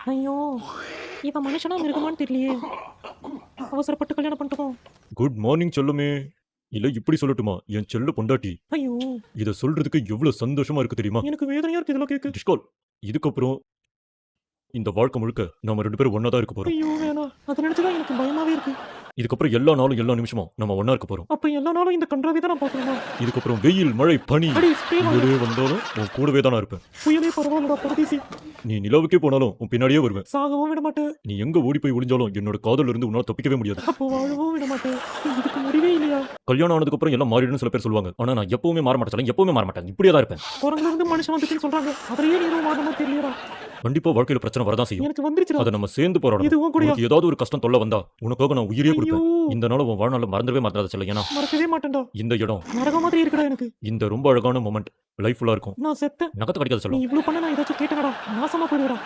ஐயோ! இவன் மனுஷனா மிருகமான்னு தெரியலையே! அவசரப்பட்டு கல்யாணம் பண்ணிட்டோமோ? குட் மார்னிங் செல்லமே. இல்ல இப்படி சொல்லட்டுமா? என் செல்ல பொண்டாட்டி. ஐயோ! இத சொல்றதுக்கு எவ்ளோ சந்தோஷமா இருக்கு தெரியுமா? எனக்கு வேதனையா இருக்கு இதெல்லாம் கேட்க. டிஷ்கால். இதுக்கப்புறம் இந்த வாழ்க்கை முழுக்க நாம 2 பேரும் ஒண்ணா தான் இருக்க போறோம். ஐயோ! வேணாம். அத நெனச்சு தான் எனக்கு பயமாவே இருக்கு. இதுக்கப்புறம் எல்லா நாளும், எல்லா நிமிஷமும் நம்ம ஒண்ணா இருக்க போறோம். அப்ப எல்லா நாளும் இந்த கன்றாவிய தான் நான் பார்க்கணுமா? இதுக்கப்புறம் வெயில், மழை, பனி அடி ஸ்ப்ரே வாங்கு. புயலே வந்தாலும் உன் கூடவே தான் நான் இருப்பேன். புயலே பரவாயில்லடா பரதேசி. நீ நிலாவுக்கே போனாலும் உன் பின்னாடியே வருவேன். சாகவும் விட மாட்டேன். நீ எங்க ஓடி போய் ஒளிஞ்சாலும் என்னோட காதல்ல இருந்து உன்னால தப்பிக்கவே முடியாது. அப்போ வாழவும் விட மாட்டேன். இதுக்கு முடிவே இல்லையா? கல்யாணம் ஆனதுக்கு அப்புறம் எல்லாம் மாறிடும்னு சில பேர் சொல்லுவாங்க. ஆனா நான் எப்பவுமே மாற மாட்டேன் செல்லம். எப்பவுமே மாற மாட்டேன். இப்படியே தான் இருப்பேன். குரங்குல இருந்து மனுஷன் வந்துச்சுன்னு சொல்றாங்க. அதுலயே நீ எதுவும் மாறணுமா தெரியலடா. கண்டிப்பா வாழ்க்கையில பிரச்சனை வரதான் செய்யும். எனக்கு வந்துருச்சுடா. அத நம்ம சேர்ந்து போராடணும். இது உன் கூடயா? உனக்கு ஏதாவது ஒரு கஷ்டம் தொல்லை வந்தா உனக்காக நான் உயிரே ஐயோ! கொடுப்பேன். இந்த நாள உன் வாழ்நாள்ல மறந்துடவே மறந்துடாத செல்லம். ஏன்னா மறக்கவே மாட்டேன்டா. இந்த இடம், நரகம் மாதிரி இருக்குடா எனக்கு. இந்த ரொம்ப அழகான மொமெண்ட் லைஃப் ஃபுல்லா இருக்கும். நான் செத்தேன். நகத்த கடிக்காத நீ செல்லம். இவ்ளோ பண்ண நான் ஏதாச்சும் கேட்டேனடா. நாசமா போயிடுவேடா.